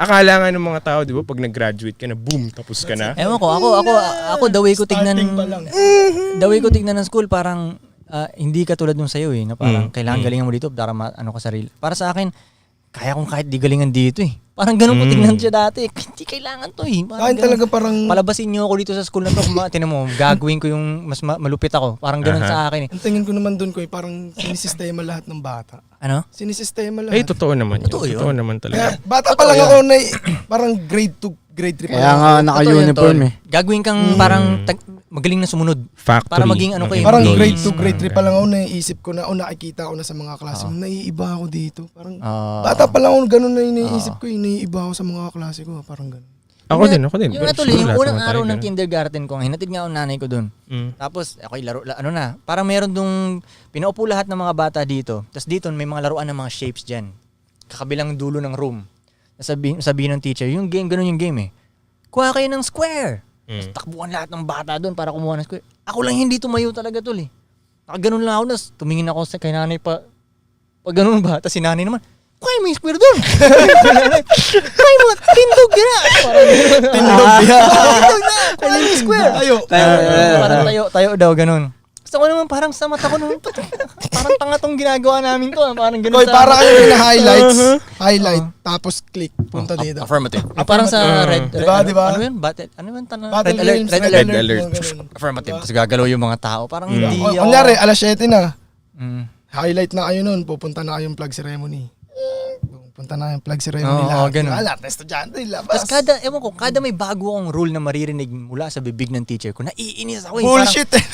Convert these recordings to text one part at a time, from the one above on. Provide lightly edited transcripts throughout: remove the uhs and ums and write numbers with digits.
Akala nga ng mga tao, di ba, pag nag-graduate ka na, boom, tapos ka na. Ewan ko, ako the way ko tignan, ng school, parang hindi ka tulad nung sa'yo eh, na parang kailangan galingan mo dito para ano ka sarili. Para sa akin, kaya kong kahit di galingan dito eh. Parang ganun ko tignan siya dati. Hindi kailangan to eh. Parang talaga parang... Palabasin niyo ako dito sa school na to. Tinan mo, gagawin ko yung mas malupit ako. Parang ganun sa akin eh. Ang tingin ko naman doon ko parang sinisistema lahat ng bata. Ano? Sinisistema lahat. Totoo naman yun. Totoo naman talaga. Bata pa lang ako na parang grade 2, grade 3 pa lang. Kaya nga naka-uniform eh. Gagawin kang parang magaling na sumunod. Factory. Para maging ano kayo. Parang grade 2, grade 3 pa lang ako naiisip ko na, nakikita ko na sa mga klase ko, naiiba ako dito. Parang bata pa lang ako, ganun na iniisip ko, naiiba ako sa mga klase ko. Parang ganun. Ako din. Yung natuloy, yung unang araw ng kindergarten ko, hinatid nga ako nanay ko doon. Tapos, ako laro, parang meron dong, pinaupo lahat ng mga bata dito. Tapos dito, may mga laruan ng mga shapes dyan. Kakabilang dulo ng room. Sabihin ng teacher, yung game, ganun yung game eh. Kuha kayo ng square. Takbuhan lahat ng bata doon para kumuha ng square. Ako lang hindi tumayo talaga tol eh. Nakaganon lang ako, nas tumingin ako kay nanay pa ganun ba? Tapos si nanay naman, kuha mo yung square doon. Kuha mo, tindog na. Tindog na. Kuha mo yung square. Parang tayo daw, ganun. Gusto ko naman parang sa mata ko naman, parang tanga tong ginagawa namin to. Parang ganun Koy, para kayo na highlight, tapos click, punta dito. Affirmative. Parang sa red. Diba? Ano yun? Battle Red alert. Affirmative. Tapos gagalaw yung mga tao. Parang hindi ako. Kunyari, alas 7 na. Highlight na kayo nun, pupunta na kayong flag ceremony. Punta na yung flag ceremony lahat. Ganun. Lahat na estudyante, labas. Tapos kada may bago akong rule na maririnig mula sa bibig ng teacher ko, naiinis ako. Bullshit eh.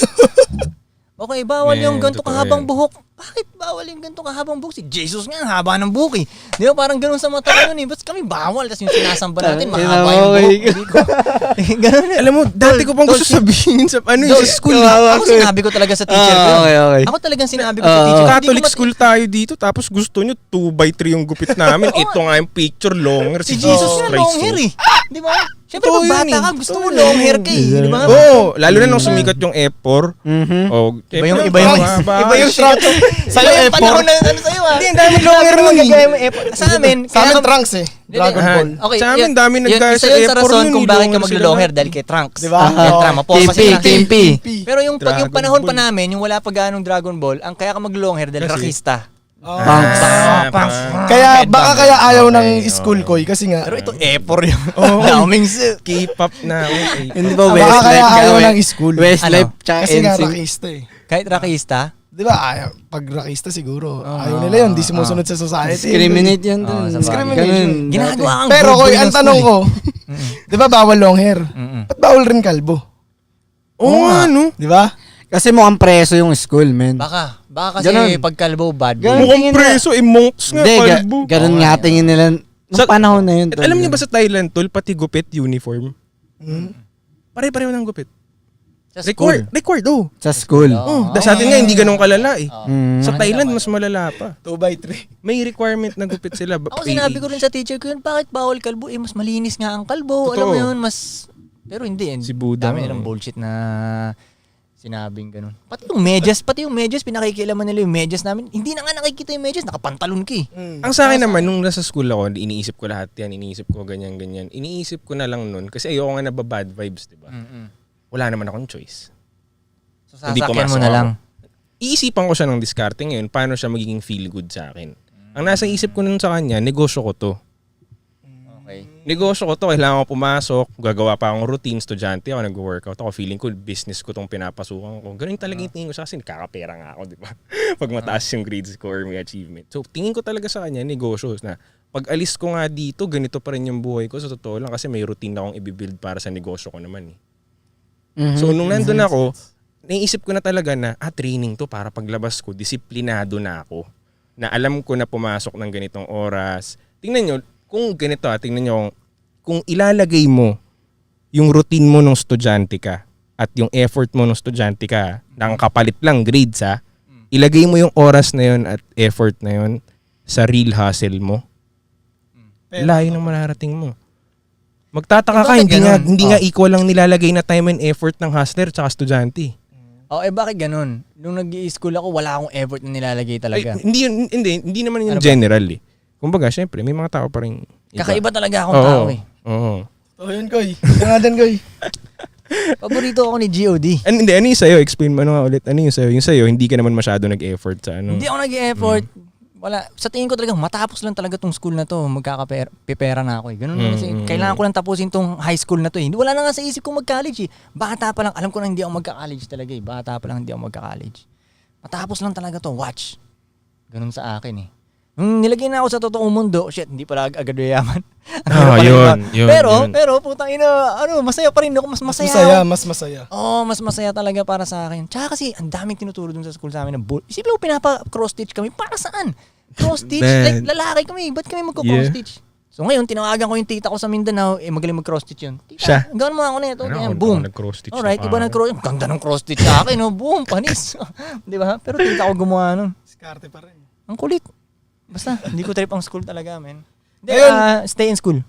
Okay, bawal yung ganito kahabang buhok. Bakit bawal yung ganito kahabang buhok? Si Jesus nga, ang haba ng buhok eh. Di ba parang ganun sa mata ko yun eh. Ba't kami bawal? Tapos yung sinasamba natin, mahaba yung buhok. Ganun eh. Alam mo, dati ko pang gusto sabihin sa school. Ako sinabi ko talaga sa teacher ko. Okay. Ako talagang sinabi ko sa teacher. Catholic school tayo dito, tapos gusto nyo 2x3 yung gupit namin. Ito nga yung picture, longer. Si Jesus nga long hair eh. Di ba? Siyempre pag bata ka, gusto mo long hair ka eh. Di ba? Oo, lalo na nung sumikat yung F4. Iba yung strato. Sa'yo F4. Panahon na ano sa'yo ah. Hindi, ang dami long hair nun eh. Sa amin, Sa amin trunks eh. Dragon Ball. Okay, sa amin, dami nagkaya sa isa yun sa F4 rason nun, kung yung bakit ka long maglo-long sila. hair dahil kay Trunks. Diba? Kimpi. Pero yung pag yung Dragon panahon pa Ball. namin, yung wala pa ganong Dragon Ball, ang kaya ka mag-long hair dahil rakista. Kaya baka ayaw ng school ko kasi nga. Pero ito F4 yung daming K-pop na. Hindi ba Baka kaya ayaw Westlife? ng school. Westlife tsaka Kasi nga NSYNC. rakista eh. kahit rakista. Di ba? Pag rakista siguro. Ayaw nila yun. Di sumusunod sa society. Discriminate yan dun. Discrimination. Ginagawa kang Pero bully Koy, ang ng tanong school ko, di ba bawal long hair? Ba't bawal rin kalbo? Oo nga, no? Di ba? Kasi mukhang preso yung school, men. Baka kasi Ganun. pag kalbo bad Ganun. boy. Mukhang preso, monks nga, Hindi, kalbo. ganun nga tingin nila. Nung panahon na yun. Alam niyo ba sa Thailand, tol, pati gupit, uniform? Pare-pareho ng gupit. Sa school. Required, oh. Sa school. Sa atin nga, hindi ganun kalala eh. Mm. Sa Thailand, mas malala pa. 2x3. May requirement na gupit sila. Ako sinabi ko rin sa teacher ko yun, bakit bawal kalbo? Mas malinis nga ang kalbo. Totoo. Alam mo yun, mas... Pero hindi. Si Buddha. Dami ng bullshit na sinabing ganun. Pati yung medyas, pinakikialaman nila yung medyas namin. Hindi na nga nakikita yung medyas, nakapantalon ka eh. Ang sa akin naman, nung nasa school ako, iniisip ko lahat yan, iniisip ko ganyan-ganyan. Iniisip ko na lang nun, kasi ayoko nga nababad vibes, di ba? Wala naman akong choice. So Hindi sasakyan mo pumasok na ako. lang. Iisipan ko siya ng diskarte ngayon, paano siya magiging feel good sa akin. Ang nasa isip ko nun sa kanya, negosyo ko to. Okay. Negosyo ko to, kailangan ko pumasok, gagawa pa akong routine, estudyante ako, nag-workout ako, feeling ko, business ko tong pinapasukan ko. Ganun talaga yung tingin ko sa kasi kakapera nga ako, di ba? Pag mataas yung grades ko or may achievement. So, tingin ko talaga sa kanya, negosyo na pag alis ko nga dito, ganito pa rin yung buhay ko sa totoo lang kasi may routine akong i-build para sa negosyo ko naman eh. So, nung nandun ako, naisip ko na talaga na, training to para paglabas ko, disiplinado na ako. Na alam ko na pumasok ng ganitong oras. Tingnan nyo, kung ganito tingnan nyo, kung ilalagay mo yung routine mo nung estudyante ka at yung effort mo nung estudyante ka, nang kapalit lang grades ilagay mo yung oras na yun at effort na yun sa real hustle mo, layo ng mararating mo. Magtataka ka, hindi nga equal lang nilalagay na time and effort ng hustler tsaka estudyante. Bakit ganun? Nung nag-i-school ako, wala akong effort na nilalagay talaga. Hindi naman yung general eh. kumbaga, syempre, may mga tao pa rin iba. Kakaiba talaga akong tao eh. Oo. So yun, Koy. Ito nga din, Koy. Paborito ako ni G.O.D. Hindi, ano yung sa'yo? Explain mo nga ulit. Ano yung sa'yo? Yung sa'yo, hindi ka naman masyado nag-effort sa ano. Hindi ako nag-effort. Wala. Sa tingin ko talaga, matapos lang talaga tong school na to, magkakapera na ako eh. Ganun na kasi, kailangan ko lang tapusin tong high school na to eh. Wala na nga sa isip ko mag-college eh. Bata pa lang, alam ko na hindi ako magka-college talaga eh. Bata pa lang hindi ako magka-college. Matapos lang talaga to, watch. Ganun sa akin eh. Nung nilagay na ako sa totoong mundo, shit, hindi pala agad yaman. Yun. Pero putang ina, masaya pa rin ako, mas masaya. Mas masaya. Oo, mas masaya talaga para sa akin. Tsaka kasi, ang daming tinuturo dun sa school sa amin na isipin mo, pinapa-cross-stitch kami. Para saan? Cross-stitch? Like, lalaki kami. Ba't kami magko-cross-stitch? So ngayon, tinawagan ko yung tita ko sa Mindanao, magaling mag-cross-stitch yun. Tita, siya? gawin mo ako na ito. Ano, Boom. nag-cross-stitch Alright, na iba nag-cross. Ganda ng cross-stitch sa akin, no? Boom, panis. Di ba? Pero tita ko gumawa nun. Diskarte pa rin. Ang kulit. Basta, hindi ko trip ang school talaga, men. Ngayon- Stay in school.